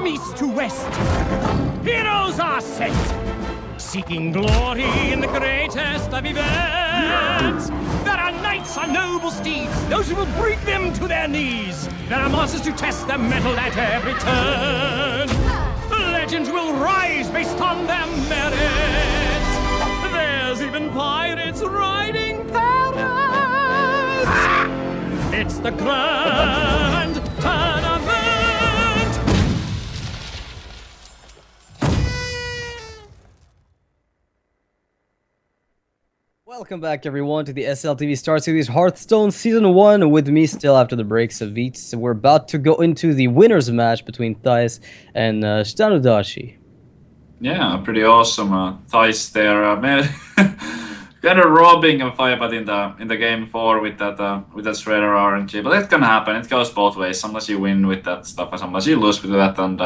from east to west, heroes are sent, seeking glory in the greatest of events. There are knights on noble steeds, those who will bring them to their knees. There are monsters to test their mettle at every turn. Legends will rise based on their merits. There's even pirates riding parrots. It's the grand tournament. Welcome back, everyone, to the SLTV StarSeries Hearthstone Season 1. With me still after the breaks of Viets. We're about to go into the winner's match between Thijs and Shtanudachi. Yeah, pretty awesome. Thijs there, man, kind of robbing a Firebat in the game 4 with that Shredder RNG, but that can happen. It goes both ways. Sometimes you win with that stuff, and sometimes you lose with that. And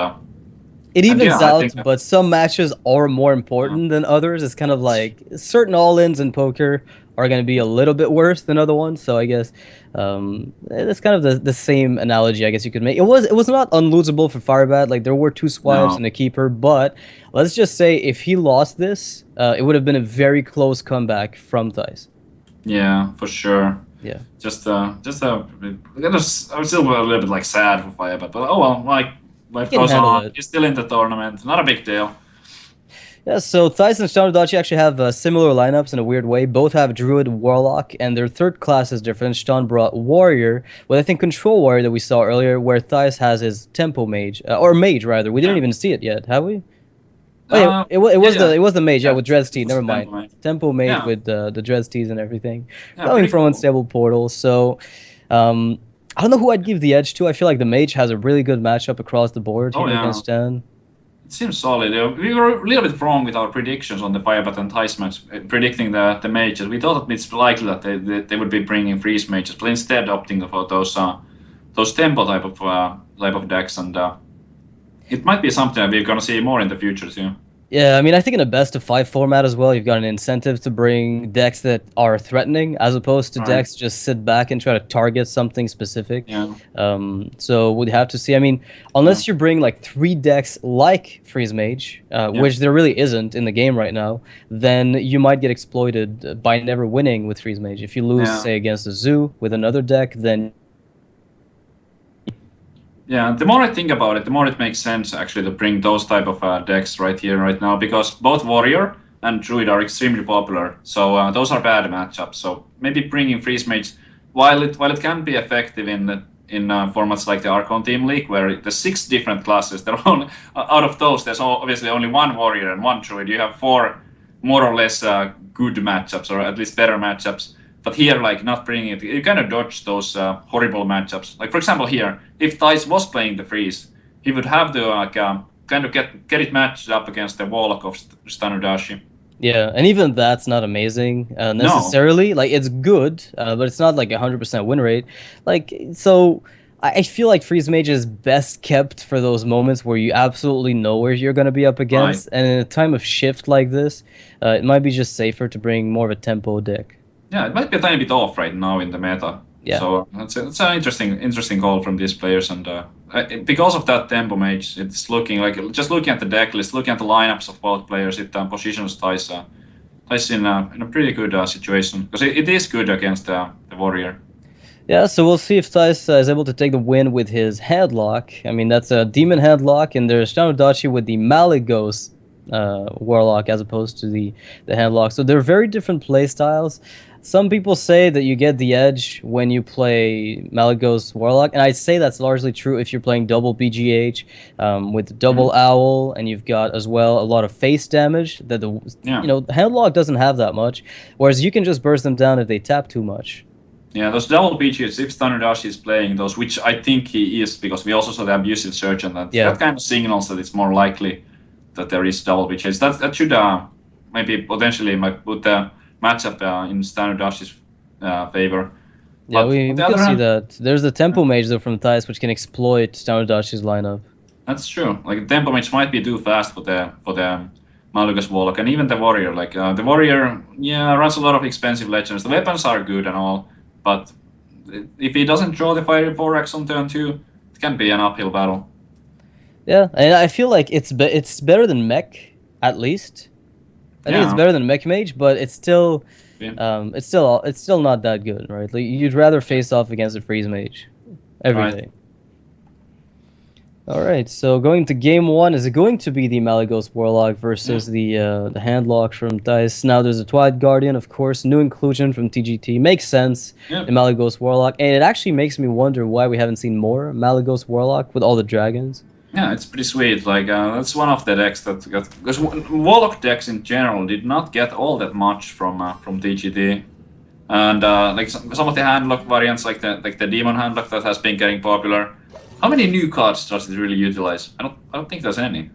it evens out, think, but some matches are more important than others. It's kind of like certain all-ins in poker are going to be a little bit worse than other ones. So I guess that's kind of the same analogy I guess you could make. It was not unlosable for Firebat. Like, there were 2 swipes and a keeper, but let's just say if he lost this, it would have been a very close comeback from Thijs. Yeah, for sure. Yeah. I was still a little bit like sad for Firebat, but oh well, like life goes on. He's still in the tournament. Not a big deal. Yeah, so Thijs and Shtanudachi actually have similar lineups in a weird way. Both have Druid, Warlock, and their third class is different. Shtan brought Warrior, with I think Control Warrior that we saw earlier, where Thijs has his Tempo Mage, or Mage rather. We didn't even see it yet, have we? Oh yeah, it was the Mage, with Dread's Teeth. Never mind. Tempo Mage with the Dread's Teeth and everything. Coming from Unstable Portal, so I don't know who I'd give the edge to. I feel like the Mage has a really good matchup across the board here against Stan. It seems solid. We were a little bit wrong with our predictions on the Firebat and Thijs match, predicting the mages. We thought that it's likely that they would be bringing freeze mages, but instead opting for those tempo type of decks, and it might be something that we're gonna see more in the future too. Yeah, I mean, I think in a best-of-5 format as well, you've got an incentive to bring decks that are threatening, as opposed to decks just sit back and try to target something specific. Yeah. So we'd have to see. I mean, unless you bring like 3 decks like Freeze Mage, which there really isn't in the game right now, then you might get exploited by never winning with Freeze Mage. If you lose, say, against a Zoo with another deck, then... Yeah, the more I think about it, the more it makes sense actually to bring those type of decks right here, right now, because both Warrior and Druid are extremely popular. So those are bad matchups. So maybe bringing Freeze Mage, while it can be effective in formats like the Archon Team League, where the 6 different classes, they're all, out of those, there's obviously only 1 Warrior and 1 Druid. You have 4 more or less good matchups, or at least better matchups. But here, like, not bringing it, you kind of dodge those horrible matchups. Like, for example, here, if Thijs was playing the freeze, he would have to kind of get it matched up against the Warlock of Shtanudachi. Yeah, and even that's not amazing necessarily. Like, it's good, but it's not like 100% win rate. Like, so I feel like Freeze Mage is best kept for those moments where you absolutely know where you're going to be up against. And in a time of shift like this, it might be just safer to bring more of a tempo deck. Yeah, it might be a tiny bit off right now in the meta. Yeah. So it's an interesting call from these players, and because of that tempo mage, it's looking like, just looking at the deck list, looking at the lineups of both players, it positions Thijs in a pretty good situation, because it is good against the Warrior. Yeah, so we'll see if Thijs is able to take the win with his Headlock. I mean, that's a Demon Headlock, and there's Shtanudachi with the Malygos Warlock as opposed to the Headlock. So they're very different play styles. Some people say that you get the edge when you play Malygos Warlock, and I'd say that's largely true if you're playing double BGH with double Owl, and you've got as well a lot of face damage that the Headlock doesn't have that much, whereas you can just burst them down if they tap too much. Yeah, those double BGHs, if Shtanudachi is playing those, which I think he is, because we also saw the Abusive Surge, and that kind of signals that it's more likely that there is double BGHs. That should maybe potentially might put the matchup in Shtanudachi's favor. Yeah, we can see that. There's the Tempo Mage though from Thijs, which can exploit Shtanudachi's lineup. That's true. Like, the Tempo Mage might be too fast for the Malygos Warlock, and even the Warrior. Like, the Warrior, runs a lot of expensive legends. The weapons are good and all, but if he doesn't draw the Fiery Vorax on turn 2, it can be an uphill battle. Yeah, and I feel like it's better than mech, at least. I think it's Yeah. better than mech mage, but it's still Yeah. it's still not that good, right? Like you'd rather face off against a freeze mage every Right. day. All right, so going to game one, is it going to be the Malygos Warlock versus the Handlock from Dice? Now there's a Twilight Guardian, of course, new inclusion from TGT. Makes sense, Yeah. the Malygos Warlock, and it actually makes me wonder why we haven't seen more Malygos Warlock with all the dragons. Yeah, it's pretty sweet. Like that's one of the decks that got because Warlock decks in general did not get all that much from TGT, and like some of the handlock variants, like the demon handlock that has been getting popular. How many new cards does it really utilize? I don't think there's any.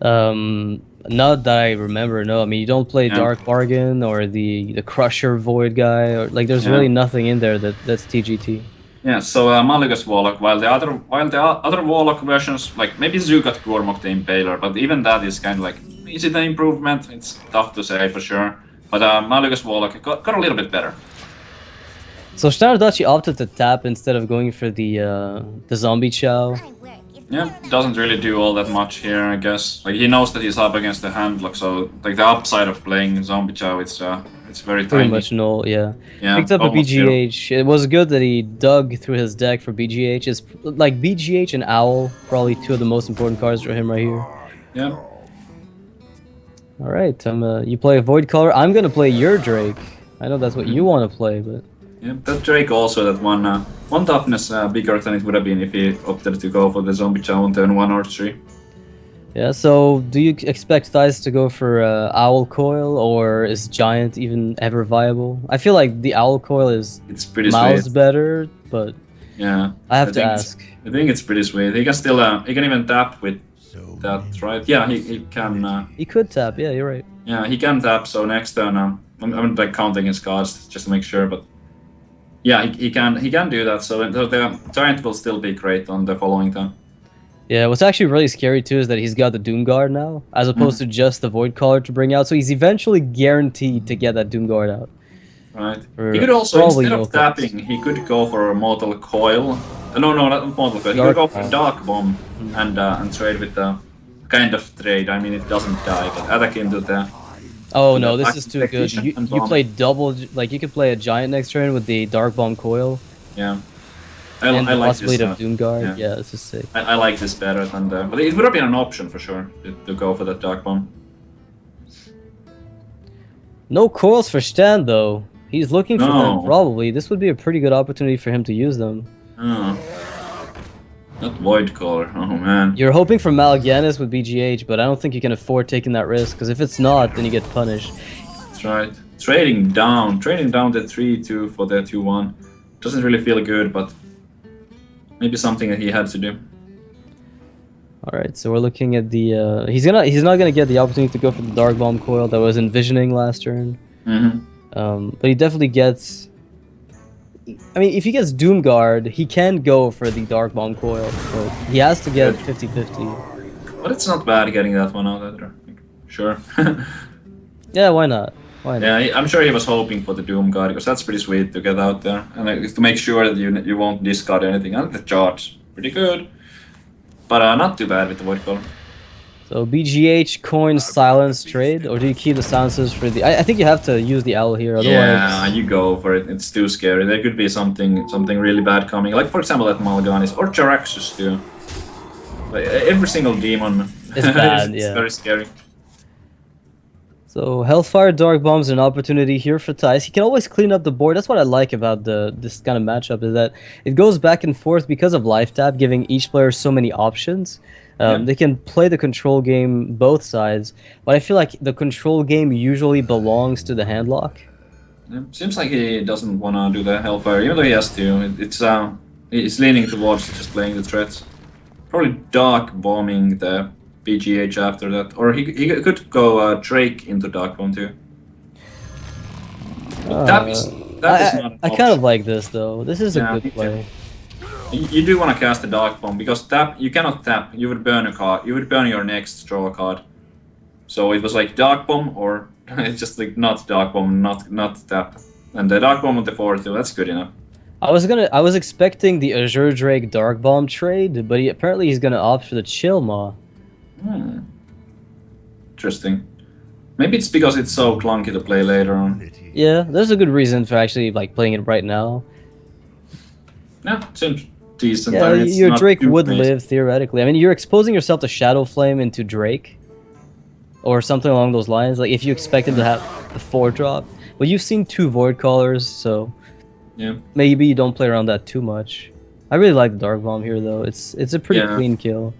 Not that I remember. No, I mean you don't play Yeah. Dark Bargain or the Crusher Void guy, or like there's Yeah. really nothing in there that's TGT. Yeah, so Malygos Warlock, while the other Warlock versions, like maybe Zoo got Gormok the Impaler, but even that is kind of like, is it an improvement? It's tough to say for sure. But Malygos Warlock got a little bit better. So Shtanudachi opted to tap instead of going for the zombie chow. Yeah, doesn't really do all that much here, I guess. Like he knows that he's up against the handlock, so like the upside of playing Zombie Chow, it's very Pretty tiny. much null, yeah. Yeah, Picked up a almost zero. BGH. It was good that he dug through his deck for BGH. It's like BGH and Owl, probably two of the most important cards for him right here. Yeah. All right, you play a Void Color. I'm gonna play your Drake. I know that's what you want to play, but Yeah, that Drake also that one toughness bigger than it would have been if he opted to go for the Zombie Chow on turn 1 or 3. yeah. So, do you expect Thijs to go for Owl Coil, or is Giant even ever viable? I feel like the Owl Coil is It's pretty miles sweet. better, but Yeah. I have to think ask. I think it's pretty sweet. He can still he can even tap with that, right? Yeah, he can. He could tap. Yeah, you're right. Yeah, he can tap. So next turn, I'm like counting his cards just to make sure, but yeah, he can do that. So the Giant will still be great on the following turn. Yeah, what's actually really scary too is that he's got the Doom Guard now, as opposed to just the Void Caller to bring out. So he's eventually guaranteed to get that Doom Guard out. Right. For He could also, probably instead no of tapping, he could go for a Mortal Coil. No, not Mortal Coil. He could go for a Dark Bomb and trade with the kind of trade. I mean, it doesn't die, but attack into the. Oh no, this Black is too good. Technician You and you Bomb. play double, like you could play a Giant next turn with the Dark Bomb Coil Yeah. and I the like possibility this. of Doom Guard. yeah. Yeah, this is sick. I like this better than the. But it would have been an option for sure to go for that Dark Bomb. No coils for Stan though. He's looking for them No. probably. This would be a pretty good opportunity for him to use them. Oh. Not Void Caller. Oh man. You're hoping for Mal'Ganis with BGH, but I don't think you can afford taking that risk, because if it's not, then you get punished. That's right. Trading down the 3-2 for the 2-1 doesn't really feel good, but maybe something that he had to do. All right, so we're looking at the. He's not gonna get the opportunity to go for the Dark Bomb Coil that was envisioning last turn. Mm-hmm. But he definitely gets. I mean, if he gets Doom Guard, he can go for the Dark Bomb Coil, but he has to get 50-50. But it's not bad getting that one out either. Sure. Yeah, why not? Why not? Yeah, I'm sure he was hoping for the Doom Guard because that's pretty sweet to get out there and to make sure that you won't discard anything. And the charge, pretty good, but not too bad with the Void Caller. So BGH coin silence trade, or do you keep the silences for the? I think you have to use the owl here. Otherwise, Yeah, you go for it. It's too scary. There could be something really bad coming, like for example that Mal'Ganis or Jaraxxus too. Like, every single demon It's bad, it's yeah. very scary. So Hellfire Dark Bomb's an opportunity here for Thijs. He can always clean up the board. That's what I like about this kind of matchup, is that it goes back and forth because of life tap, giving each player so many options. They can play the control game both sides, but I feel like the control game usually belongs to the handlock. Yeah, seems like he doesn't want to do the Hellfire, even though he has to. He's leaning towards just playing the threats. Probably Dark Bombing the BGH after that, or he could go Drake into Dark Bomb too. That is not an I kind of like this though. This is Yeah, a me good too. play. You do want to cast the Dark Bomb because you cannot tap. You would burn a card. You would burn your next draw a card. So it was like Dark Bomb or it's just like not Dark Bomb, not tap. And the Dark Bomb on the 4-2, that's good enough. I was expecting the Azure Drake Dark Bomb trade, but apparently he's gonna opt for the Chill Maw. Hmm. Interesting. Maybe it's because it's so clunky to play later on. Yeah, there's a good reason for actually like playing it right now. Yeah, seems decent. Yeah, I mean, it's your not Drake too would crazy. live theoretically. I mean, you're exposing yourself to Shadow Flame into Drake, or something along those lines. Like if you expect him to have the 4-drop, well, you've seen 2 Void Callers, so Yeah. maybe you don't play around that too much. I really like the Dark Bomb here though. It's a pretty Yeah. clean kill.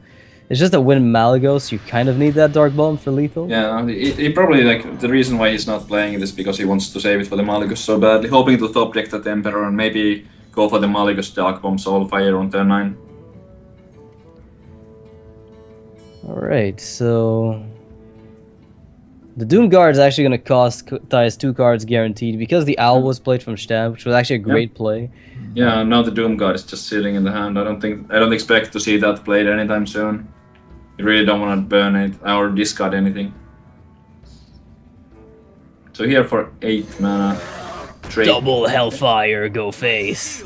It's just that when Malagos, you kind of need that Dark Bomb for lethal. Yeah, he probably, like, the reason why he's not playing it is because he wants to save it for the Malygos so badly, hoping to top deck that Emperor and maybe go for the Malygos Dark Bomb Soulfire on turn 9. Alright, so the Doom Guard is actually going to cost Thijs 2 cards guaranteed because the Owl was played from Stab, which was actually a great play. Yeah, now the Doom Guard is just sitting in the hand. I don't expect to see that played anytime soon. You really don't want to burn it or discard anything. So here for 8 mana. Drake. Double Hellfire, go face.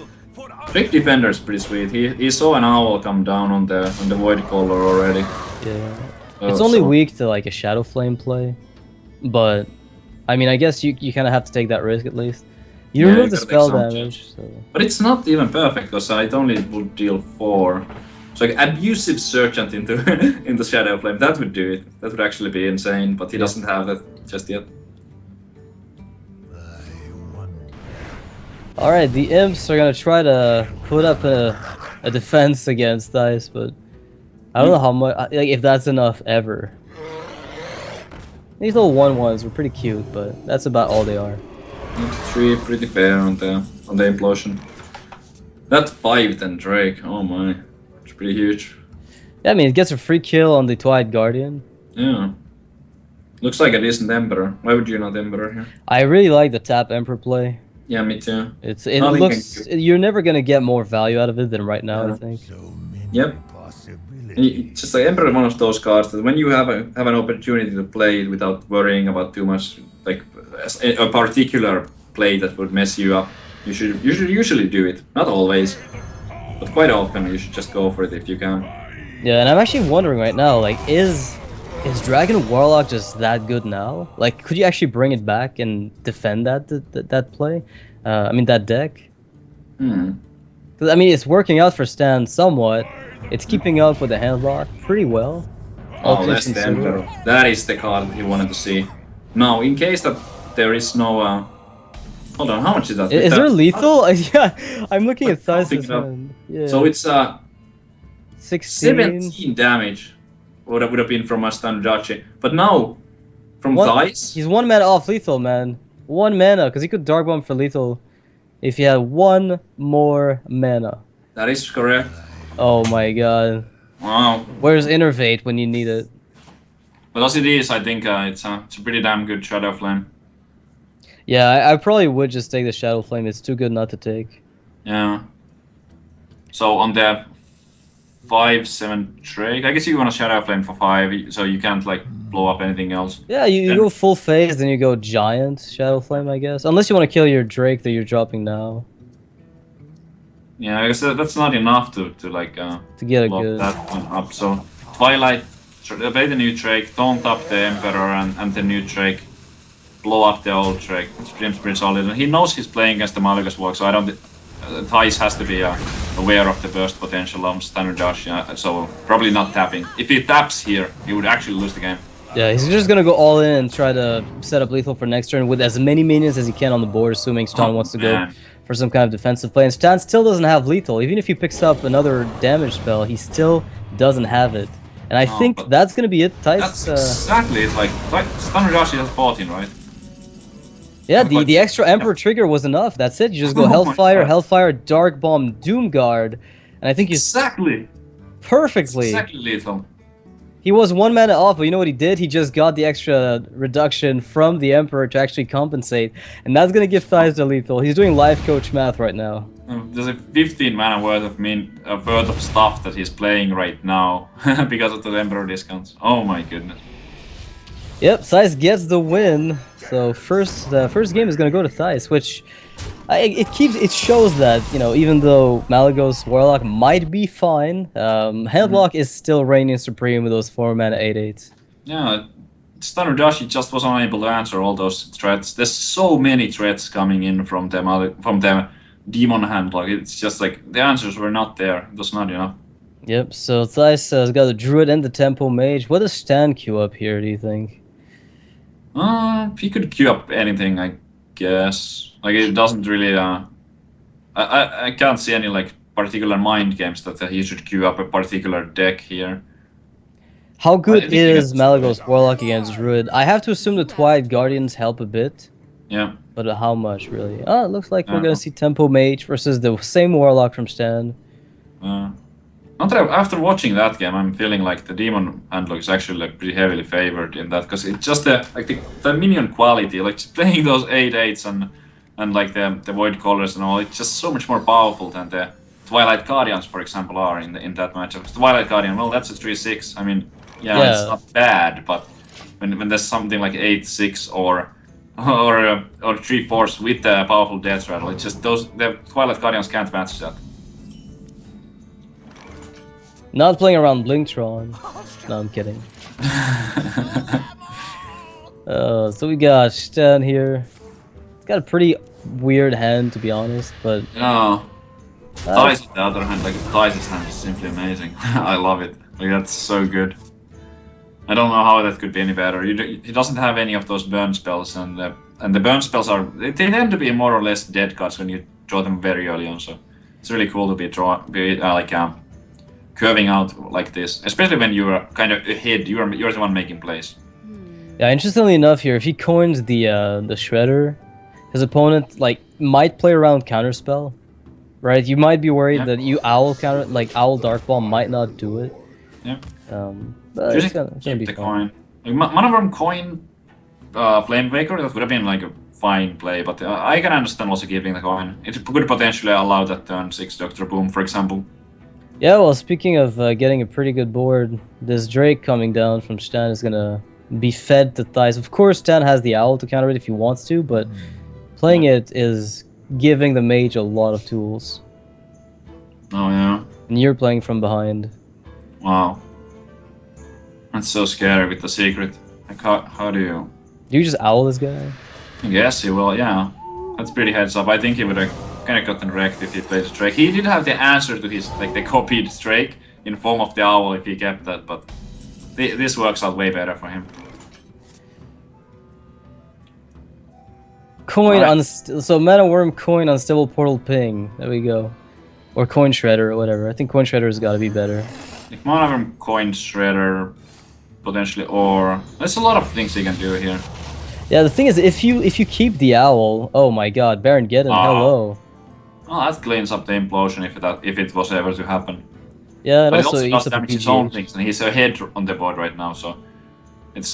Drake Defender is pretty sweet. He saw an owl come down on the Void Caller already. Yeah. So- It's only so- weak to like a Shadow Flame play, but I mean, I guess you kind of have to take that risk at least. You Yeah, remove you the gotta take spell some damage, so But it's not even perfect because it only would deal 4. So like abusive Sergeant into into Shadow Flame, that would do it. That would actually be insane, but he doesn't have that just yet. all right. The Imps are gonna try to put up a defense against Dice, but I don't know how much, like if that's enough ever. These little 1/1s were pretty cute, but that's about all they are. 3 pretty fair on the implosion. That 5 then Drake, oh my, it's pretty huge. Yeah, I mean, it gets a free kill on the Twilight Guardian. Yeah. Looks like a decent Emperor. Why would you not Emperor here? I really like the tap Emperor play. Yeah, me too. It Nothing looks, can- you're never gonna get more value out of it than right now. Yeah. I think. Yep. It's just like Emperor is one of those cards that when you have an opportunity to play it without worrying about too much, like a particular play that would mess you up, you should usually do it. Not always, but quite often you should just go for it if you can. Yeah, and I'm actually wondering right now, like, is Dragon Warlock just that good now? Like, could you actually bring it back and defend that play? I mean, that deck? Hmm. Because, I mean, it's working out for Stan somewhat. It's keeping up with the handlock pretty well. all Oh, things that's the considered. Emperor. That is the card he wanted to see. Now, in case that there is no... hold on, how much is that? Is there lethal? Yeah, I'm looking at I'll Thijs' pick it up. hand. Yeah. So it's 16. 17 damage. Would have been from a Shtanudachi. But now, from One- Thijs... He's 1 mana off lethal, man. 1 mana, because he could Dark Bomb for lethal if he had 1 more mana. That is correct. Oh my god. Wow. Where's Innervate when you need it? But as it is, I think it's a pretty damn good Shadow Flame. Yeah, I probably would just take the Shadow Flame. It's too good not to take. Yeah. So on the 5/7 Drake, I guess you want a Shadow Flame for 5, so you can't like blow up anything else. Yeah, you Then- go full phase, then you go Giant Shadow Flame, I guess. Unless you want to kill your Drake that you're dropping now Yeah, I guess that's not enough to like to get a block good... that one up. So Twilight, play the new Drake, don't up the Emperor and the new Drake, blow up the old Drake. It's pretty solid, and he knows he's playing against the Malygos Walk, so I don't. Thijs has to be aware of the burst potential of Shtanudachi, so probably not tapping. If he taps here, he would actually lose the game. Yeah, he's just gonna go all in and try to set up lethal for next turn with as many minions as he can on the board, assuming Stan wants to go Man. for some kind of defensive play. And Stan still doesn't have lethal. Even if he picks up another damage spell, he still doesn't have it. And I No, think but that's gonna be it. That's Thijs, exactly it. Like Shtanudachi has 14, right? yeah, but- the extra Emperor trigger was enough. That's it. You just go Oh my Hellfire, God. Hellfire, Dark Bomb, Doom Guard, and I think he's Exactly. perfectly. Exactly lethal. He was 1 mana off, but you know what he did? He just got the extra reduction from the Emperor to actually compensate, and that's gonna give Thijs the lethal. He's doing life coach math right now. There's a 15 mana worth of stuff that he's playing right now because of the Emperor discounts. Oh my goodness. Yep, Thijs gets the win. So the first game is gonna go to Thijs, which It shows that, you know, even though Malygos Warlock might be fine, Handlock is still reigning supreme with those 4-mana 8/8s. Yeah, Shtanudachi just was unable to answer all those threats. There's so many threats coming in from the demon handlock. It's just like the answers were not there. It was not enough. Yep, so Thijs has got the Druid and the Tempo Mage. What does Stan queue up here, do you think? He could queue up anything, I guess. Like it doesn't really. I can't see any like particular mind games that he should queue up a particular deck here. How good think is it's- Malygos Warlock against Druid? I have to assume the Twilight Guardians help a bit, Yeah. but how much really? Oh, it looks like we're Yeah. gonna see Tempo Mage versus the same Warlock from Stan. Not that after watching that game, I'm feeling like the demon handlock is actually like pretty heavily favored in that because it's just the minion quality, like just playing those 8/8s and like the void colors and all. It's just so much more powerful than the Twilight Guardians, for example, are in that matchup. 'Cause Twilight Guardian, well, that's a 3/6. I mean, yeah, it's not bad, but when there's something like 8/6 or 3/4 with the powerful death rattle, it's just the Twilight Guardians can't match that. Not playing around Blinktron. No, I'm kidding. So we got Stan here. It's got a pretty weird hand, to be honest, but No. Thijs, on the other hand, like Thijs' hand is simply amazing. I love it. Like that's so good. I don't know how that could be any better. He doesn't have any of those burn spells, and the burn spells they tend to be more or less dead cards when you draw them very early on. So it's really cool to be curving out like this, especially when you're kind of ahead. You're the one making plays. yeah, interestingly enough here, if he coins the Shredder, his opponent like might play around counterspell, right? You might be worried that you Owl counter, like Owl Darkball might not do it. Yeah. But Just it's gonna be the fun. coin. Like, Monogram coin Flame Waker, that would have been like a fine play, but I can understand also keeping the coin. It could potentially allow that turn 6 Dr. Boom, for example. Yeah, well, speaking of getting a pretty good board, this Drake coming down from Stan is gonna be fed to Thijs. Of course, Stan has the Owl to counter it if he wants to, but playing it is giving the Mage a lot of tools. Oh yeah. And you're playing from behind. Wow. That's so scary with the secret. Like how do you... Do you just Owl this guy? I guess he will, yeah. That's pretty heads up. I think he would have kind of gotten wrecked if he played the Drake. He did have the answer to his, like the copied Drake in form of the Owl if he kept that, but this works out way better for him. Coin Alright. so Mana Worm coin unstable portal ping. There we go. Or Coin Shredder or whatever. I think Coin Shredder has got to be better. If one of them coin Shredder, potentially, or there's a lot of things he can do here. Yeah, the thing is, if you keep the Owl, oh my God, Baron Geddon, hello. Oh, that cleans up the implosion if it was ever to happen. Yeah, and But also it eats also up does damage the his own PGH. things, and he's ahead on the board right now, so it's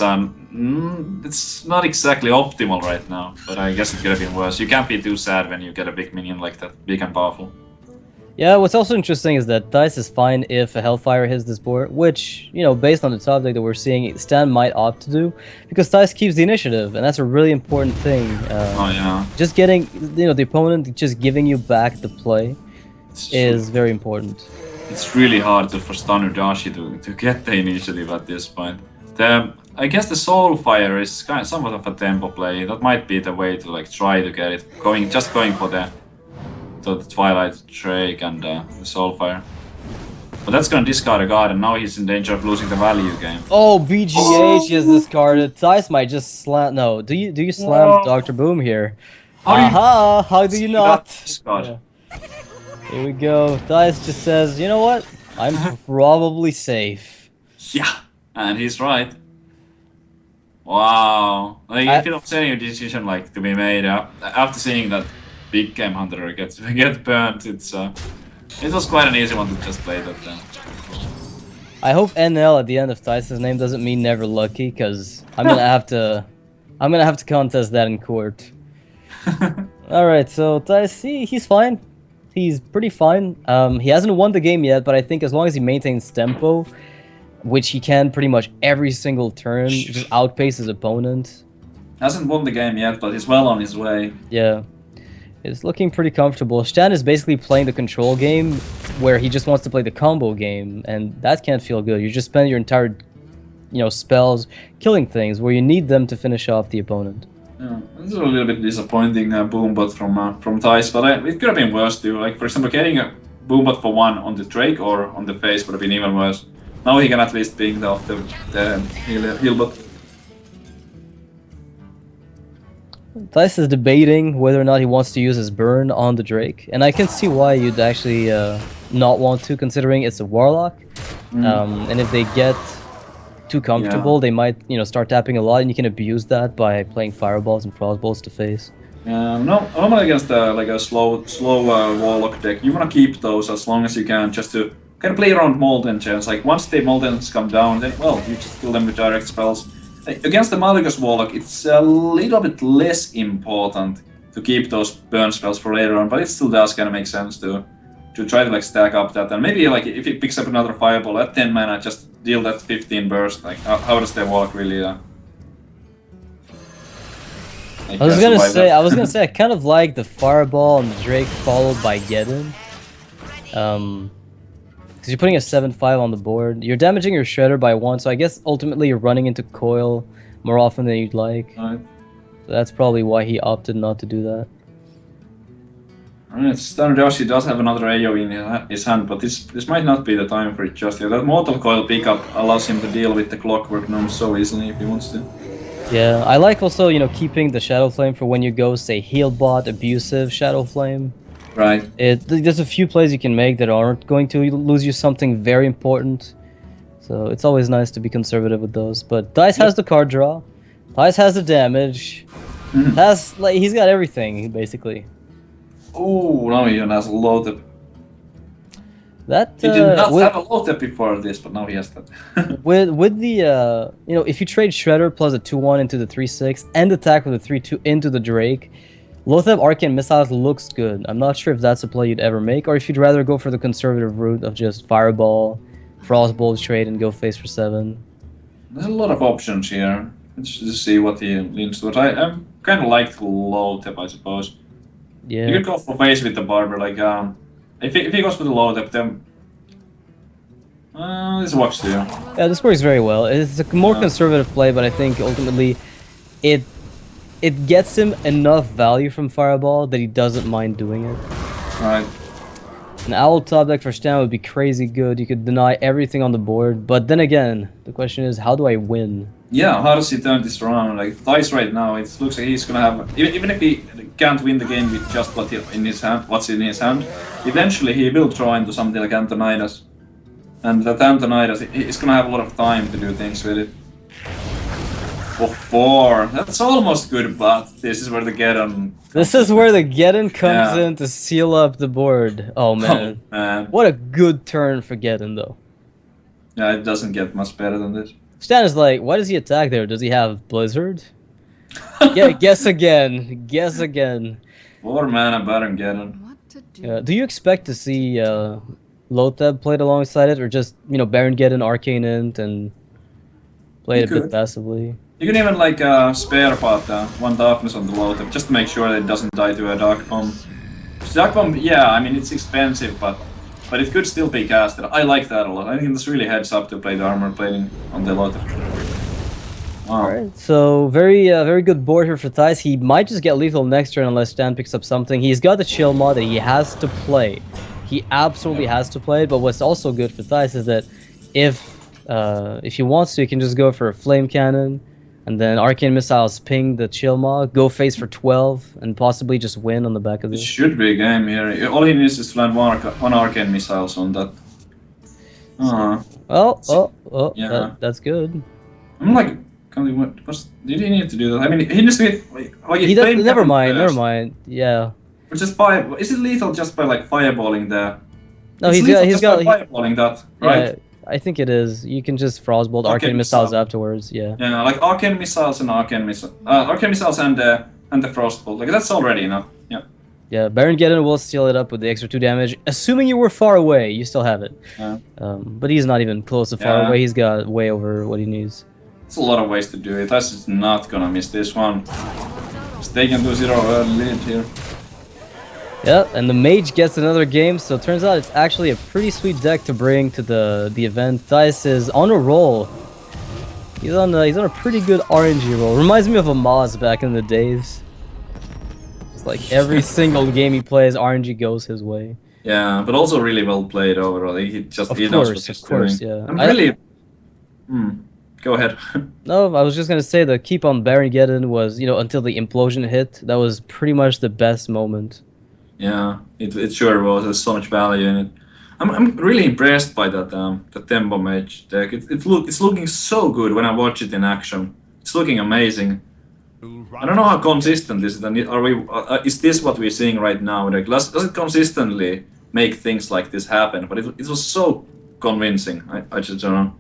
not exactly optimal right now. But I guess it could have been worse. You can't be too sad when you get a big minion like that, big and powerful. Yeah, what's also interesting is that Dice is fine if a Hellfire hits this board, which, you know, based on the top deck that we're seeing, Stan might opt to do, because Dice keeps the initiative, and that's a really important thing. Oh yeah, Just getting, you know, the opponent just giving you back the play is very important. it's really hard for Shtanudachi to get the initiative at this point. I guess the Soulfire is kind of somewhat of a tempo play. That might be the way to like try to get it going. Just going for the Twilight Drake and the Soulfire. But that's gonna discard a guard, and now he's in danger of losing the value game. Oh, BGH is discarded. Dice might just slam. No, do you slam Whoa. Dr. Boom here? How do you- Aha! How do you not? Discard. Yeah. Here we go. Dice just says, you know what? I'm probably safe. Yeah, and he's right. Wow. Like, if you're setting a decision like to be made after seeing that big game hunter get burnt, it was quite an easy one to just play that then. I hope NL at the end of Dice's name doesn't mean never lucky, because I'm gonna have to contest that in court. Alright, so Dice, he's fine. He's pretty fine. He hasn't won the game yet, but I think as long as he maintains tempo, which he can pretty much every single turn, just outpace his opponent. Hasn't won the game yet, but he's well on his way. Yeah. It's looking pretty comfortable. Shtan is basically playing the control game where he just wants to play the combo game, and that can't feel good. You just spend your entire, spells killing things where you need them to finish off the opponent. Yeah, this is a little bit disappointing boombot from Thijs, but it could have been worse too. Like, for example, getting a boombot for 1 on the Drake or on the face would have been even worse. Now he can at least ping off the heal bot. Thijs is debating whether or not he wants to use his burn on the Drake, and I can see why you'd actually not want to, considering it's a Warlock. And if they get too comfortable, they might, start tapping a lot, and you can abuse that by playing fireballs and frostballs to face. No, normally against like a slow Warlock deck, you want to keep those as long as you can, just to kind of play around Molten Chance. Like, once the Moltens come down, then, well, you just kill them with direct spells. Against the Malygos Warlock, it's a little bit less important to keep those burn spells for later on, but it still does kind of make sense to try to like stack up that, and maybe like if it picks up another fireball at 10 mana, just deal that 15 burst. Like, how does the Warlock really? I was gonna say, I kind of like the fireball and the Drake followed by Geddon. Because you're putting a 7/5 on the board. You're damaging your Shredder by 1, so I guess ultimately you're running into Coil more often than you'd like. Right. So that's probably why he opted not to do that. Alright, Shtanudachi does have another AO in his hand, but this might not be the time for it just yet. That Mortal Coil pickup allows him to deal with the Clockwork Gnome so easily if he wants to. Yeah, I like also, keeping the Shadow Flame for when you go, say, Heal Bot, Abusive Shadow Flame. Right. There's a few plays you can make that aren't going to lose you something very important. So it's always nice to be conservative with those. But Thijs has the card draw. Thijs has the damage. He's got everything, basically. Oh, now he has a Loatheb. That he did not have a Loatheb before this, but now he has that. with the if you trade Shredder plus a 2/1 into the 3/6 and attack with a 3/2 into the Drake, Loatheb Arcane Missiles looks good. I'm not sure if that's a play you'd ever make, or if you'd rather go for the conservative route of just Fireball, Frostbolt trade, and go face for 7. There's a lot of options here. Let's just see what he leans to. I kind of like Loatheb, I suppose. Yeah. You could go for face with the Barber, like, if he goes for the Loatheb, then this works too. Yeah, this works very well. It's a more conservative play, but I think ultimately it gets him enough value from Fireball that he doesn't mind doing it. Right. An Owl top deck for Stan would be crazy good. You could deny everything on the board, but then again, the question is, how do I win? Yeah, how does he turn this around? Like, Thijs right now, it looks like he's gonna have, even if he can't win the game with just what's in his hand, eventually he will draw into something like Antonidas. And that Antonidas, he's gonna have a lot of time to do things with it. For 4, that's almost good, but this is where the Geddon... This is where the Geddon comes in to seal up the board. Oh man. Oh, man. What a good turn for Geddon though. Yeah, it doesn't get much better than this. Stan is like, why does he attack there? Does he have Blizzard? Yeah, guess again. Guess again. 4 mana Baron Geddon. What to do? Do you expect to see Loatheb played alongside it, or just, Baron Geddon, Arcane Int, and play it a bit passively? You can even like spare pot 1 darkness on the Loatheb, just to make sure that it doesn't die to a Dark Bomb. Dark Bomb, yeah, I mean it's expensive, but it could still be casted. I like that a lot. I think this really heads up to play the armor plating on the Loatheb. Wow. Alright, so very good board here for Thijs. He might just get lethal next turn unless Stan picks up something. He's got the chill mod that he has to play. He absolutely has to play it, but what's also good for Thijs is that if he wants to, he can just go for a Flame Cannon, and then Arcane Missiles ping the chill mod, go face for 12, and possibly just win on the back of It this. should be a game here. All he needs is to land one Arcane Missiles on that. Yeah. That's good. I'm like, did he need to do that? I mean, he needs to hit. Like, He does, never mind. Yeah. Or just is it lethal just by like fireballing there? No, It's he's got fireballing that, right? Yeah, I think it is. You can just Frostbolt Arcane Missiles afterwards. Yeah. Yeah, like Arcane Missiles and Arcane Missiles and the Frostbolt. Like, that's already enough. Yeah. Yeah, Baron Geddon will seal it up with the extra 2 damage. Assuming you were far away, you still have it. Yeah. But he's not even close to far away. He's got way over what he needs. There's a lot of ways to do it. That's just not gonna miss this one. Just taking 2-0 early lead here. Yeah, and the mage gets another game, so it turns out it's actually a pretty sweet deck to bring to the event. Thijs is on a roll. He's on a pretty good RNG roll. Reminds me of a Moz back in the days. Just like every single game he plays, RNG goes his way. Yeah, but also really well played overall. He knows what he's doing. Yeah. I'm really. Go ahead. No, I was just gonna say the keep on Baron was, until the implosion hit, that was pretty much the best moment. Yeah, it sure was. There's so much value in it. I'm really impressed by that the tempo mage deck. It's looking so good when I watch it in action. It's looking amazing. I don't know how consistent this is. Are we? Is this what we're seeing right now? Like, does it consistently make things like this happen? But it was so convincing. I just don't know.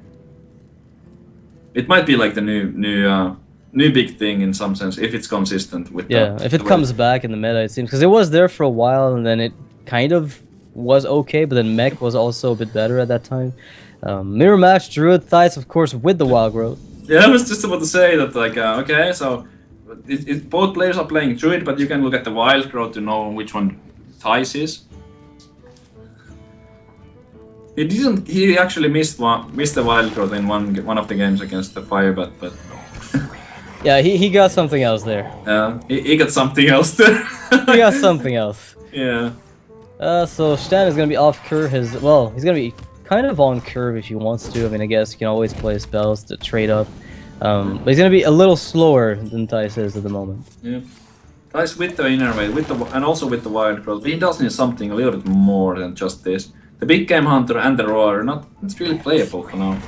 It might be like the new big thing in some sense if it's consistent with. Yeah, if it comes back in the meta, it seems, because it was there for a while and then it kind of was okay, but then Mech was also a bit better at that time. Mirror match, Druid, Thijs, of course, with the Wild Growth. Yeah, I was just about to say that, like, okay, so both players are playing Druid, but you can look at the Wild Growth to know which one Thijs is. He actually missed the Wild Growth in one of the games against the Firebat, but. Yeah, he got something else there. Yeah, he got something else there. He got something else. Yeah. So Shtan is gonna be off curve. He's gonna be kind of on curve if he wants to. I mean, I guess you can always play spells to trade up. But he's gonna be a little slower than Thijs is at the moment. Yeah. Thijs with the inner way, and also with the Wild Growth. But he does need something a little bit more than just this. The Big Game Hunter and the Roar it's really playable for now.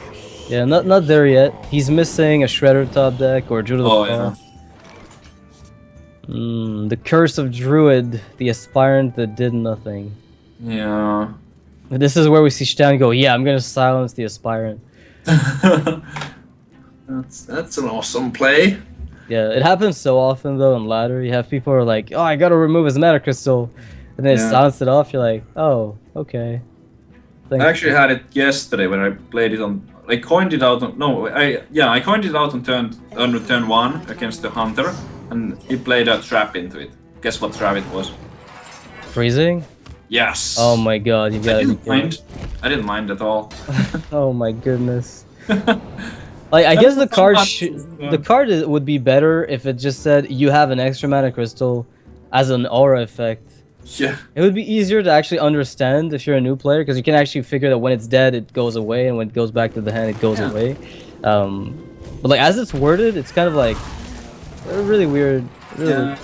Yeah, not there yet. He's missing a Shredder top deck or Druid of the Fall. Yeah. The Curse of Druid, the Aspirant that did nothing. Yeah. This is where we see Shtan go, yeah, I'm gonna silence the Aspirant. That's an awesome play. Yeah, it happens so often though in ladder. You have people who are like, oh, I gotta remove his mana crystal, and then silence it off. You're like, oh, okay. I actually had it yesterday when I played it on. I coined it out on. I coined it out on turn 1 against the Hunter, and he played a trap into it. Guess what trap it was? Freezing? Yes. Oh my god, you gotta be mind. I didn't mind at all. Oh my goodness. Like, I guess the card would be better if it just said you have an extra mana crystal as an aura effect. Yeah. It would be easier to actually understand if you're a new player, because you can actually figure that when it's dead, it goes away, and when it goes back to the hand, it goes away. But like, as it's worded, it's kind of like really weird. Really.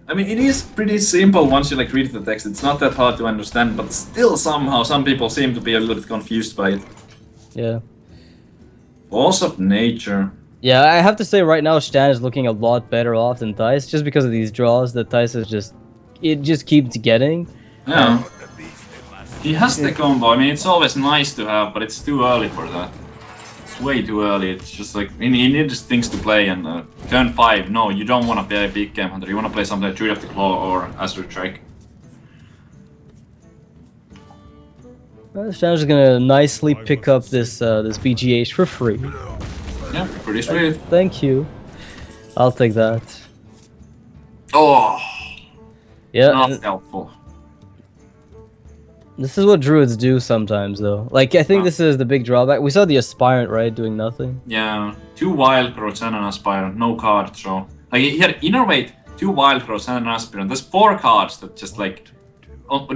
I mean, it is pretty simple once you like read the text. It's not that hard to understand, but still somehow some people seem to be a little bit confused by it. Yeah. Force of nature. Yeah, I have to say right now Shtan is looking a lot better off than Thijs, just because of these draws that Thijs is just keeps getting. Yeah. He has the combo. I mean, it's always nice to have, but it's too early for that. It's way too early. It's just like he needs things to play, and turn 5. No, you don't want to play a Big Game Hunter. You want to play something like Druid of the Claw or Azure Drake. Shtan's just gonna nicely pick up this BGH for free. Yeah, pretty sweet. Thank you. I'll take that. Oh. Yeah. Not helpful. This is what druids do sometimes, though. Like, I think this is the big drawback. We saw the Aspirant, right, doing nothing. Yeah, 2 Wild Growths and an Aspirant, no card draw. Like, he had Innervate, 2 Wild Growths and an Aspirant. There's 4 cards that just, like,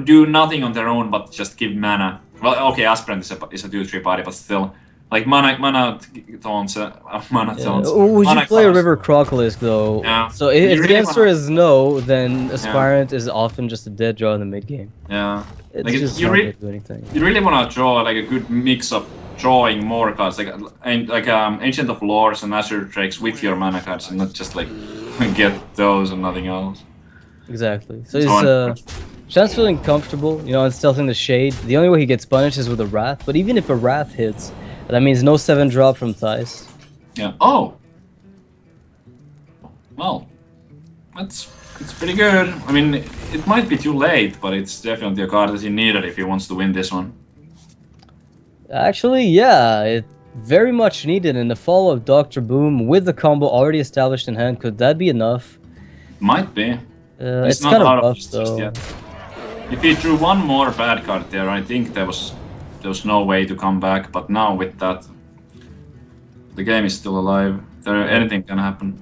do nothing on their own but just give mana. Well, okay, Aspirant is a 2-3 party, but still. Like, mana taunts, taunts. Would you play a River Crocolisk, though? Yeah. So if the answer is no, then Aspirant is often just a dead draw in the mid-game. Yeah. It's like, just not going to do anything. You really want to draw, like, a good mix of drawing more cards, like Ancient of Lords and Azure Drakes with your mana cards, and not just, like, get those and nothing else. Exactly. So Shtan's feeling comfortable, you know, and stealthing the Shade. The only way he gets punished is with a Wrath, but even if a Wrath hits, that means no 7 drop from Thijs. Yeah. Oh! Well, it's pretty good. I mean, it might be too late, but it's definitely a card that he needed if he wants to win this one. Actually, yeah, it very much needed in the fall of Dr. Boom with the combo already established in hand. Could that be enough? Might be. It's not kind of out buff just though. yet. If he drew one more bad card there, I think there was no way to come back. But now with that, the game is still alive. Anything can happen.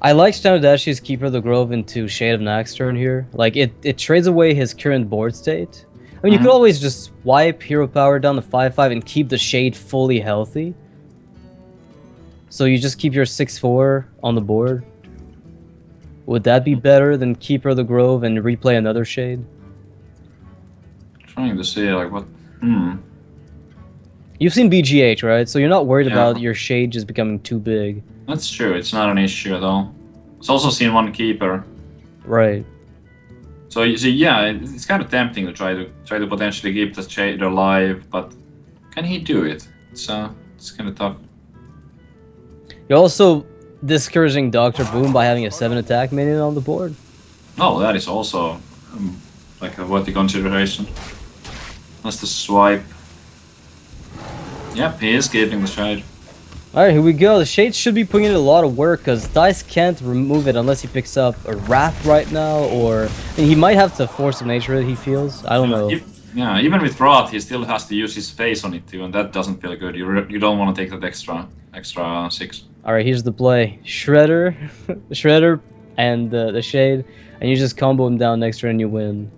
I like Shtanudachi's Keeper of the Grove into Shade of Naxturn here. Like, it trades away his current board state. I mean, you could always just wipe Hero Power down to 5/5 and keep the Shade fully healthy. So you just keep your 6/4 on the board. Would that be better than Keeper of the Grove and replay another Shade? Trying to see, like, what... You've seen BGH, right? So you're not worried Yeah. about your Shade just becoming too big. That's true, it's not an issue at all. It's also seen one Keeper. Right. So you see, yeah, it's kind of tempting to try to potentially keep the Shade alive, but can he do it? It's kind of tough. You're also discouraging Dr. Boom by having a 7 attack minion on the board. Oh, that is also like a worthy consideration. That's the swipe. Yep, he is keeping the Shade. Alright, here we go. The Shade should be putting in a lot of work because Dice can't remove it unless he picks up a Wrath right now, or I mean, he might have to force of nature it, he feels. I don't know. Yeah, even with Wrath, he still has to use his face on it too, and that doesn't feel good. You don't want to take that extra 6. Alright, here's the play. Shredder and the Shade, and you just combo him down next turn and you win.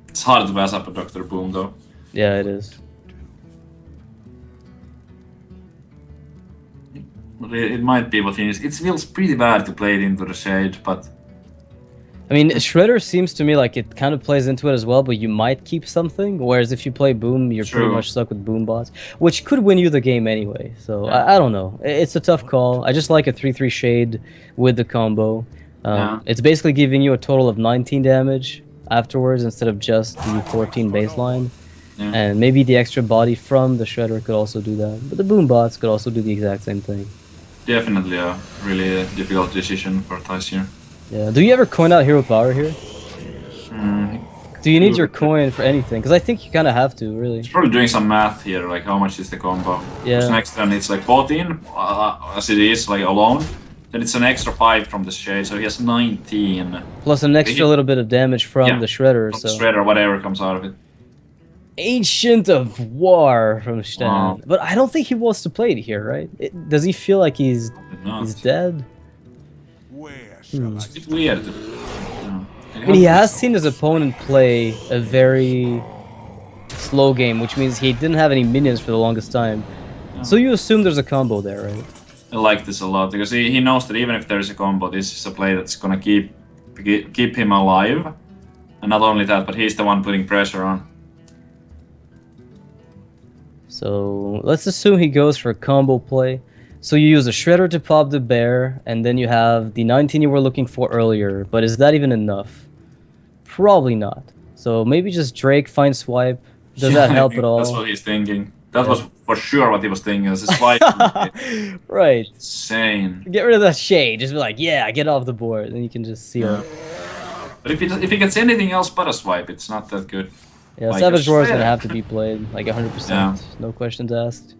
It's hard to pass up a Dr. Boom though. Yeah, it is. It might be what he is. It feels pretty bad to play it into the Shade, but... I mean, Shredder seems to me like it kind of plays into it as well, but you might keep something, whereas if you play Boom, you're pretty much stuck with Boom bots, which could win you the game anyway, so yeah. I don't know. It's a tough call. I just like a 3/3 Shade with the combo. It's basically giving you a total of 19 damage afterwards instead of just the 14 baseline. Yeah. And maybe the extra body from the Shredder could also do that, but the Boom bots could also do the exact same thing. Definitely a really difficult decision for Thijs here. Yeah. Do you ever coin out Hero Power here? Do you need your coin for anything? Because I think you kind of have to, really. He's probably doing some math here, like how much is the combo. Yeah. Because next turn it's like 14, as it is, like alone. Then it's an extra 5 from the Shade, so he has 19. Plus an extra little bit of damage from the Shredder. From the Shredder, whatever comes out of it. Ancient of War from Shtan. Wow. But I don't think he wants to play it here, right? Does he feel like he's dead? It's weird. I mean, he has seen his opponent play a very slow game, which means he didn't have any minions for the longest time. So you assume there's a combo there, right? I like this a lot, because he knows that even if there's a combo, this is a play that's gonna keep him alive. And not only that, but he's the one putting pressure on. So let's assume he goes for a combo play. So you use a Shredder to pop the bear, and then you have the 19 you were looking for earlier. But is that even enough? Probably not. So maybe just Drake, find swipe. Does that help at all? That's what he's thinking. That was for sure what he was thinking. As a swipe. Right. Insane. Get rid of that Shade. Just be like, yeah, get off the board. Then you can just seal it. But if he gets anything else but a swipe, it's not that good. Yeah, like Savage Roar is gonna have to be played like 100%. Yeah. No questions asked.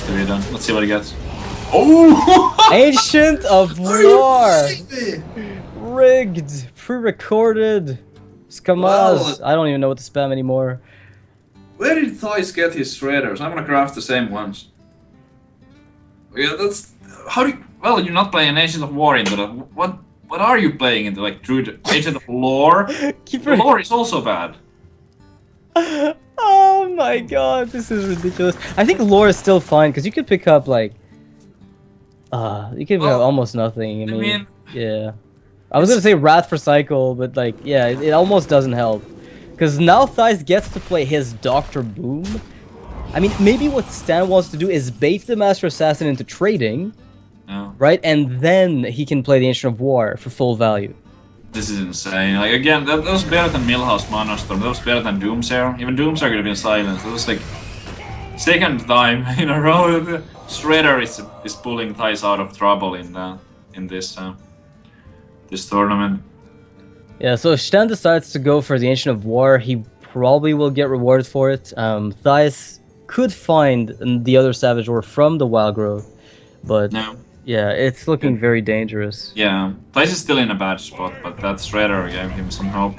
Let's see what he gets. Oh! Ancient of War! Rigged! Pre-recorded! Skamaz! I don't even know what to spam anymore. Where did Thijs get his Shredders? I'm gonna craft the same ones. Yeah, that's... How do you... Well, you're not playing Ancient of War into that. What are you playing into? Like, Druid Agent of Lore? Lore is also bad. Oh my god, this is ridiculous. I think Lore is still fine, because you could pick up, like... you could pick up almost nothing. I mean, yeah. I was gonna say Wrath for Cycle, but, like, yeah, it almost doesn't help. Because now Thijs gets to play his Dr. Boom. I mean, maybe what Stan wants to do is bait the Master Assassin into trading. Right? And then he can play the Ancient of War for full value. This is insane. Like, again, that was better than Millhouse Manastorm. That was better than Doomsayer. Even Doomsayer could have been silenced. That was like... second time in a row. Shredder is pulling Thijs out of trouble in this tournament. Yeah, so if Stan decides to go for the Ancient of War, he probably will get rewarded for it. Thijs could find the other Savage War from the Wild Growth, but Yeah, it's looking very dangerous. Yeah, Thijs is still in a bad spot, but that Shredder gave him some hope.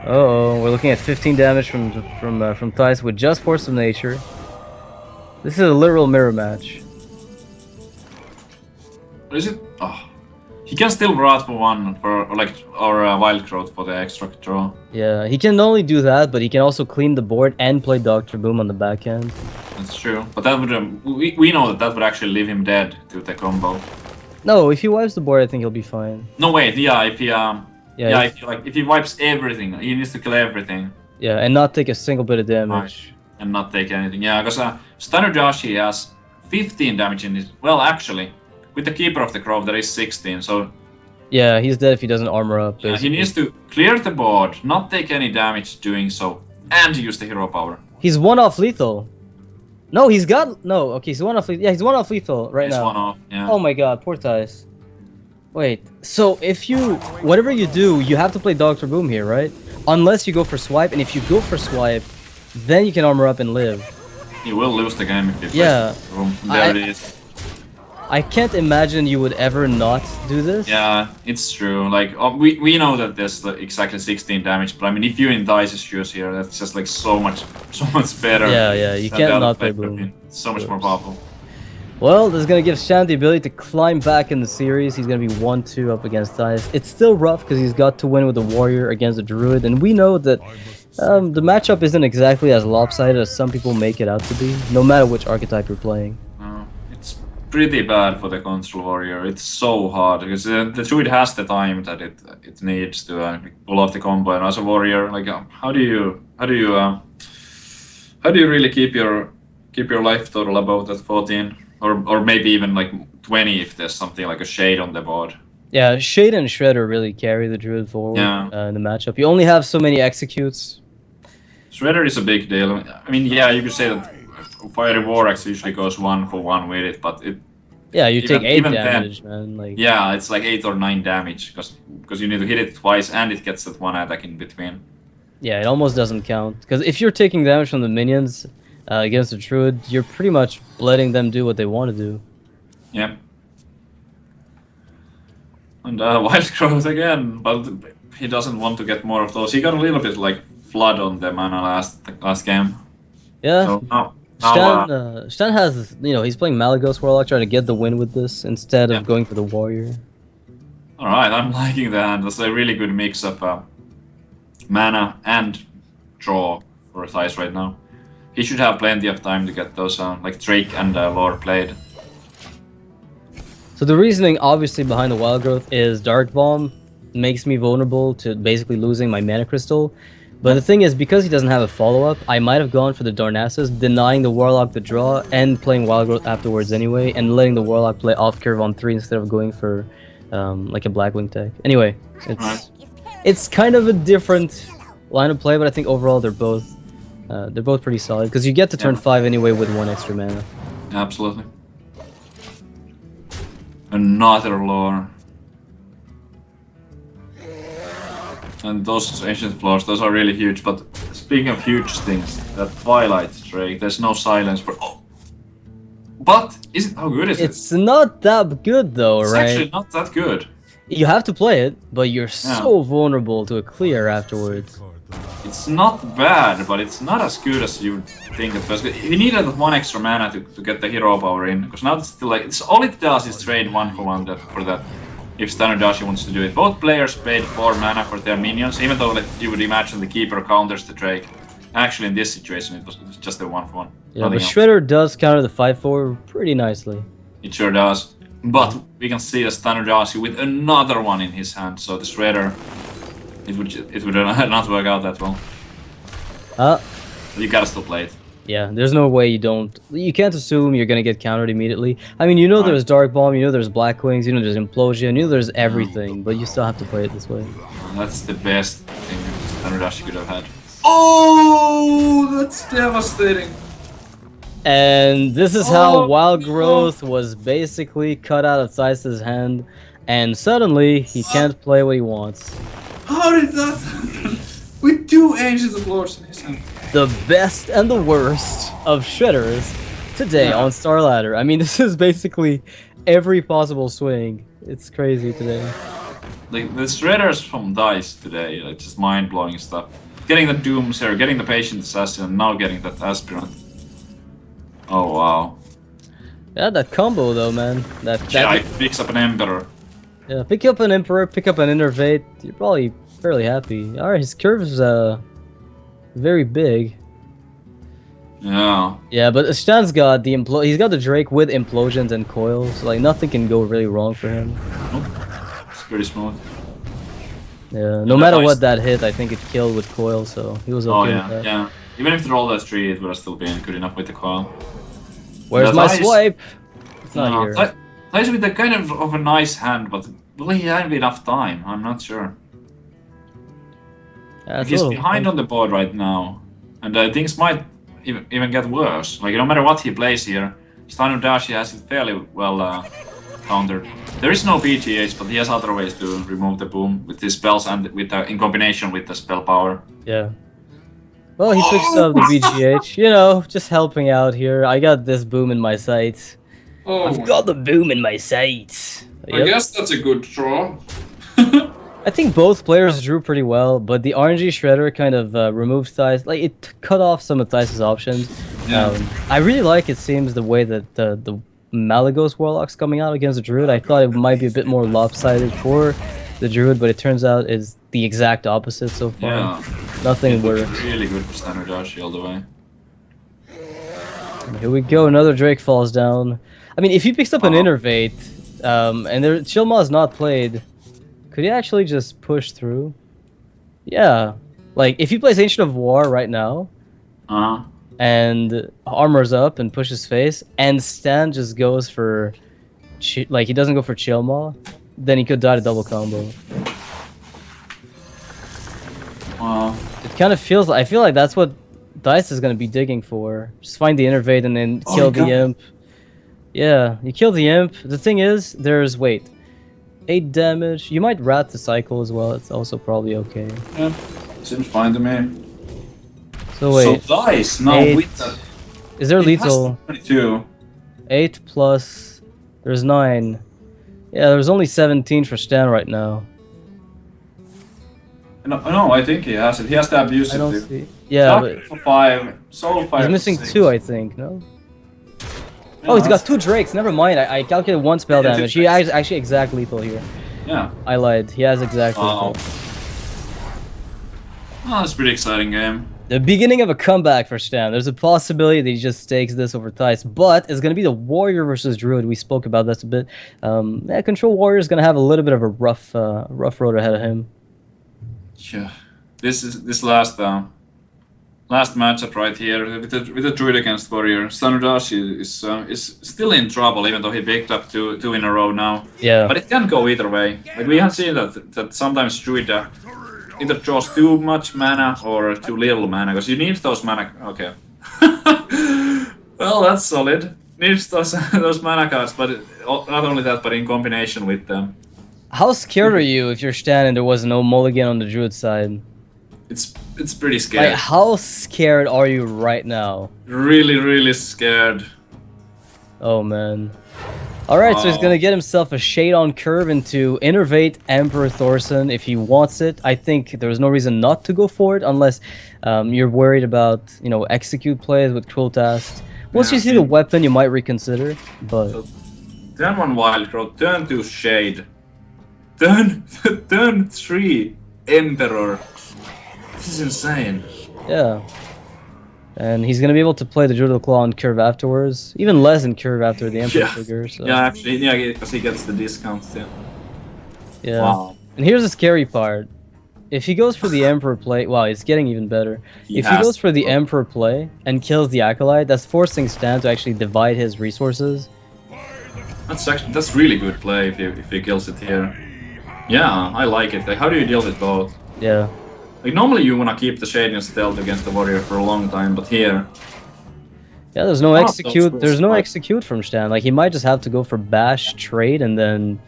Uh-oh, we're looking at 15 damage from Thijs with just Force of Nature. This is a literal mirror match. What is it? Oh. He can still Wrath for one, or Wild Growth for the extra draw. Yeah, he can not only do that, but he can also clean the board and play Dr. Boom on the back end. That's true, but that would we know that would actually leave him dead to the combo. No, if he wipes the board, I think he'll be fine. No wait, yeah, if he if he wipes everything, he needs to kill everything. Yeah, and not take a single bit of damage. And not take anything. Yeah, because Shtanudachi has 15 damage in his. Well, actually, with the Keeper of the Grove, there is 16. So yeah, he's dead if he doesn't armor up. yeah, he needs to clear the board, not take any damage doing so, and use the hero power. He's one off lethal. No, he's got no. Okay, he's one off. Yeah, he's one off lethal right He's now. one off. Yeah. Oh my god, poor Thijs. Wait, so if you, whatever you do, you have to play Dr. Boom here, right? Unless you go for swipe, and if you go for swipe, then you can armor up and live. He will lose the game if he Yeah. plays the room. There it is. I can't imagine you would ever not do this. Yeah, it's true. Like we know that there's exactly 16 damage, but I mean, if you're in Thijs' shoes here, that's just like so much better. Yeah, yeah, you than can't the other not play player. Boom. It's so much more powerful. Well, this is going to give Shan the ability to climb back in the series. He's going to be 1-2 up against Thijs. It's still rough because he's got to win with the Warrior against the Druid, and we know that the matchup isn't exactly as lopsided as some people make it out to be, no matter which archetype you're playing. It's pretty bad for the Control Warrior. It's so hard because the Druid has the time that it needs to pull off the combo, and as a Warrior, like how do you really keep your life total above that 14? Or maybe even like 20 if there's something like a shade on the board. Yeah, Shade and Shredder really carry the Druid forward in the matchup. You only have so many executes. Shredder is a big deal. I mean, yeah, you could say that Fiery Vorax usually goes 1-for-1 with it, but it. Yeah, you take 8 even damage, then, man. Like. Yeah, it's like 8 or 9 damage because you need to hit it twice and it gets that one attack in between. Yeah, it almost doesn't count because if you're taking damage from the minions against the Druid, you're pretty much letting them do what they want to do. Yep. And Wild Growth again, but he doesn't want to get more of those. He got a little bit like flood on the mana last game. Yeah. So now Shtan has, he's playing Malagos Warlock trying to get the win with this instead of going for the Warrior. Alright, I'm liking the hand. That's a really good mix of mana and draw for Thijs right now. He should have plenty of time to get those like Drake and Lore played. So the reasoning obviously behind the Wild Growth is Dark Bomb makes me vulnerable to basically losing my Mana Crystal. But the thing is, because he doesn't have a follow-up, I might have gone for the Darnassus, denying the Warlock the draw and playing Wild Growth afterwards anyway, and letting the Warlock play off curve on 3 instead of going for like a Blackwing tech. Anyway, it's kind of a different line of play, but I think overall they're both pretty solid because you get to turn 5 anyway with 1 extra mana. Absolutely. Another Lore. And those Ancient Floors, those are really huge, but speaking of huge things, that Twilight Drake, there's no silence for... Oh! But, how good is it? It's not that good though, right? It's actually not that good. You have to play it, but you're so vulnerable to a clear afterwards. It's not bad, but it's not as good as you would think at first. You needed 1 extra mana to get the hero power in, because now it's still like... all it does is trade 1-for-1 for that. If Shtanudachi wants to do it. Both players paid 4 mana for their minions, even though you would imagine the Keeper counters the Drake. Actually, in this situation, it was just a 1-for-1. Yeah, but Shredder does counter the 5-4 pretty nicely. It sure does. But we can see the Shtanudachi with another one in his hand, so the Shredder, it would not work out that well. You gotta still play it. Yeah, there's no way you can't assume you're gonna get countered immediately. I mean, there's Dark Bomb, there's Blackwings, there's Implosion, there's everything, but you still have to play it this way. That's the best thing Shtanudachi could have had. Oh, that's devastating. And this is how Wild Growth was basically cut out of Thijs' hand, and suddenly he can't play what he wants. How did that happen? With 2 Ancient Floors in his hand. The best and the worst of Shredders today on Star Ladder. I mean, this is basically every possible swing. It's crazy today. Like the shredders from Dice today, like just mind-blowing stuff. Getting the Doomsayer, getting the Patient Assassin, and now getting that Aspirant. Oh wow. Yeah, that combo though, man. Yeah, it picks up an Emperor. Yeah, pick up an Emperor, pick up an Innervate. You're probably fairly happy. All right, his curve's very big. Yeah. Yeah, but Stan's got the he's got the Drake with implosions and coils. Like nothing can go really wrong for him. Nope. It's pretty smooth. Yeah, no matter what that hit, I think it killed with coil, so he was okay Oh with yeah, that. yeah. Even if they rolled that 3, it would have still been good enough with the coil. Where's my swipe? It's not here. Plays with a kind of a nice hand, but will he have enough time? I'm not sure. Yeah, He's behind on the board right now, and things might even get worse. Like no matter what he plays here, Shtanudachi has it fairly well countered. There is no BGH, but he has other ways to remove the boom with his spells and with in combination with the spell power. Yeah. Well, he picks up the BGH, you know, just helping out here. I got this boom in my sights. Oh, I've got the boom in my sights. I guess that's a good draw. I think both players drew pretty well, but the RNG Shredder kind of removed Thijs. Like, it cut off some of Thijs' options. Yeah. I really like, it seems, the way that the Malagos Warlock's coming out against the Druid. I thought it might be a bit more lopsided for the Druid, but it turns out it's the exact opposite so far. Yeah. Nothing works. Really good for Shtanudachi all the way. And here we go, another Drake falls down. I mean, if he picks up an Innervate, and Chilma is not played, could he actually just push through? Yeah. Like, if he plays Ancient of War right now, and armors up and pushes face, and Stan just goes for, like, he doesn't go for Chilma, then he could die to double combo. Wow. It kind of feels like, I feel like that's what Dice is going to be digging for. Just find the Innervate and then kill the Imp. Yeah, you kill the Imp. The thing is, there's, wait, 8 damage. You might rat the cycle as well. It's also probably okay. Yeah, seems fine to me. So wait. So Dice now 8. with that. Is there lethal? 22. 8 plus. There's 9. Yeah, there's only 17 for Stan right now. No, I think he has it. He has the abuse. I don't see. Yeah, but for 5. Soul 5. he's missing for 6. 2, I think. No. Yeah, Oh, he's got that's- 2 Drakes. Never mind. I calculated 1 spell Yeah, 2 damage. He Drakes. has actually exact lethal here. Yeah. I lied. He has exact Wow. lethal. Oh, that's a pretty exciting game. The beginning of a comeback for Stan. There's a possibility that he just takes this over Thijs, but it's going to be the Warrior versus Druid. We spoke about this a bit. Yeah, Control Warrior is going to have a little bit of a rough road ahead of him. Yeah. This last matchup right here with the Druid against Warrior. Shtanudachi is still in trouble, even though he picked up two in a row now. Yeah. But it can go either way. Like we have seen that sometimes Druid either draws too much mana or too little mana, because you need those mana. Okay. Well, that's solid. Needs those mana cards, but not only that, but in combination with them. How scared are you if you're Stan and there was no mulligan on the Druid side? It's pretty scary. Like, how scared are you right now? Really, really scared. Oh, man. Alright, so he's gonna get himself a Shade on Curve into Innervate Emperor Thorson if he wants it. I think there's no reason not to go for it unless you're worried about, you know, execute plays with Cruel Task. Once you see the weapon, you might reconsider, but... So, turn 1 Wild Growth, turn 2 Shade. Turn 3 Emperor. This is insane. Yeah. And he's gonna be able to play the Druid Claw on Curve afterwards. Even less in Curve after the Emperor figure, so... Yeah, actually, yeah, because he gets the discounts, yeah. Yeah. Wow. And here's the scary part. If he goes for the Emperor play... Wow, it's getting even better. If he goes for the Emperor play and kills the Acolyte, that's forcing Stan to actually divide his resources. That's really good play if he kills it here. Yeah, I like it. Like, how do you deal with both? Yeah. Like, normally you wanna keep the Shade and Stealth against the Warrior for a long time, but here... Yeah, there's no Oh, execute. those There's no smart. execute from Stan. Like, he might just have to go for Bash, trade, and then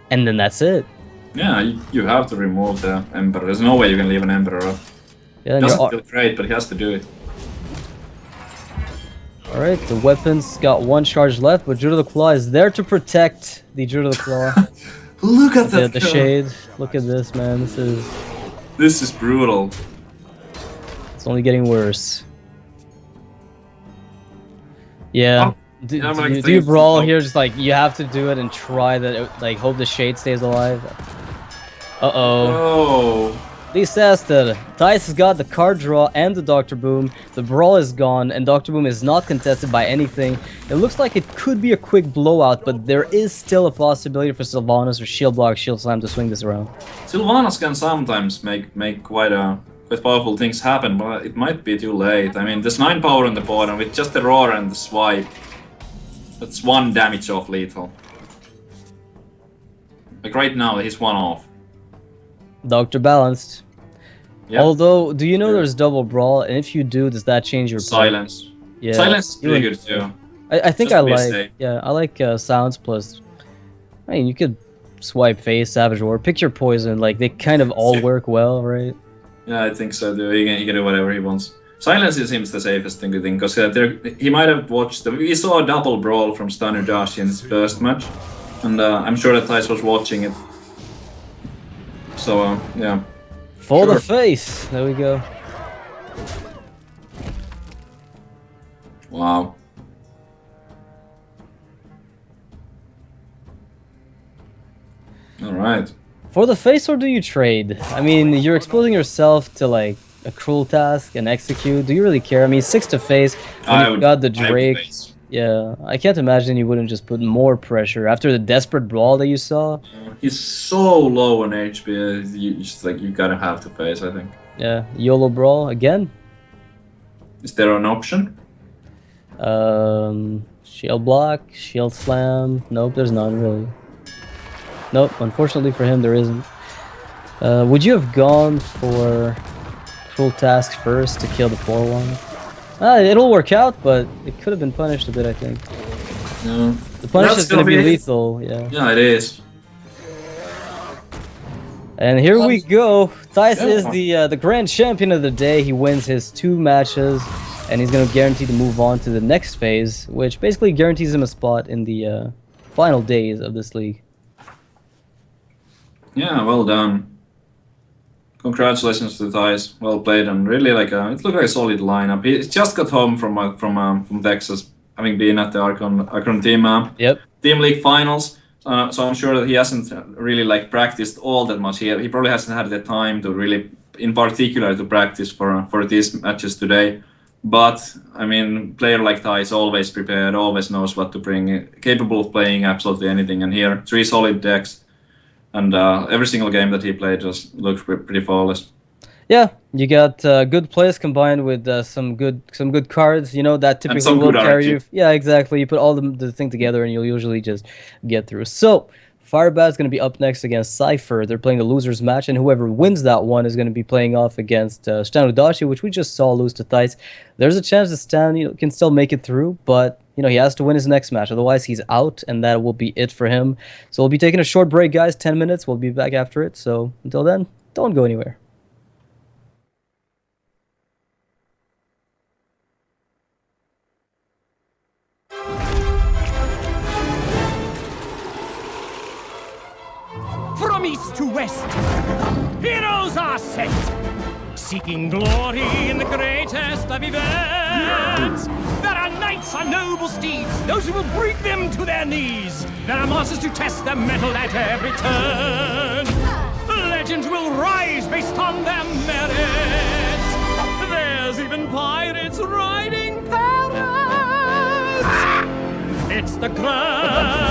that's it. Yeah, you have to remove the Emperor. There's no way you can leave an Emperor up. Yeah, It and doesn't your, feel great, but he has to do it. All right, the weapons got 1 charge left, but Druid of the Claw is there to protect the Druid of the Claw. Look at the that. the shade. Look at this, man. This is brutal. It's only getting worse. Yeah. Oh, yeah, I'm like do you thinking- brawl oh. here? Just like you have to do it and try that. Like hope the shade stays alive. Uh-oh. Oh. Disaster. Thijs has got the card draw and the Dr. Boom. The brawl is gone, and Dr. Boom is not contested by anything. It looks like it could be a quick blowout, but there is still a possibility for Sylvanas or Shield Block, Shield Slam to swing this around. Sylvanas can sometimes make quite powerful things happen, but it might be too late. I mean, there's 9 power on the board, and with just the roar and the swipe, that's 1 damage off lethal. Like right now, he's 1 off. Dr. Balanced. Yep. Although, do you know there's double brawl? And if you do, does that change your play? Silence. Yeah. Silence is pretty good too. I think Just I to be like. safe. Yeah, I like sounds plus. I mean, you could swipe face, savage war, pick your poison. Like they kind of all work well, right? Yeah, I think so too. He can do whatever he wants. Silence seems the safest thing to think, because he might have watched. We saw a double brawl from Shtanudachi in his first match, and I'm sure that Thijs was watching it. So yeah. For the Sure. face. There we go. Wow. All right. For the face, or do you trade? I mean, you're exposing yourself to like a cruel task and execute. Do you really care? I mean, 6 to face. When you've got the Drake. face. Yeah, I can't imagine you wouldn't just put more pressure after the desperate brawl that you saw. He's so low on HP. You gotta have to face. I think. Yeah, YOLO brawl again. Is there an option? Shield block, shield slam. Nope, there's none really. Nope, unfortunately for him, there isn't. Would you have gone for cruel task first to kill the 4-1? It'll work out, but it could have been punished a bit, I think. No. The punish That's is going to be gonna be- lethal, yeah. Yeah, it is. And here we go. Thijs Yeah. is the grand champion of the day. He wins his 2 matches, and he's going to guarantee to move on to the next phase, which basically guarantees him a spot in the final days of this league. Yeah, well done. Congratulations to Thijs. Well played, and really it looked like a solid lineup. He just got home from Texas, having been at the Archon team league finals. So I'm sure that he hasn't really practiced all that much. He probably hasn't had the time to really, in particular, to practice for these matches today. But I mean, player like Thijs always prepared, always knows what to bring, capable of playing absolutely anything. And here, 3 solid decks. And every single game that he played just looks pretty flawless. Yeah, you got good plays combined with some good cards. You know that typically some will good carry RNG. you. Yeah, exactly. You put all the thing together, and you'll usually just get through. So Firebat's going to be up next against Cypher. They're playing the losers match, and whoever wins that one is going to be playing off against Shtanudachi, which we just saw lose to Thijs. There's a chance that Stan can still make it through, but he has to win his next match. Otherwise, he's out, and that will be it for him. So we'll be taking a short break, guys. 10 minutes. We'll be back after it. So until then, don't go anywhere. From east to west, heroes are sent, seeking glory in the greatest of events. There are knights on noble steeds, those who will bring them to their knees. There are monsters to test their mettle at every turn. Legends will rise based on their merits. There's even pirates riding parrots. It's the grand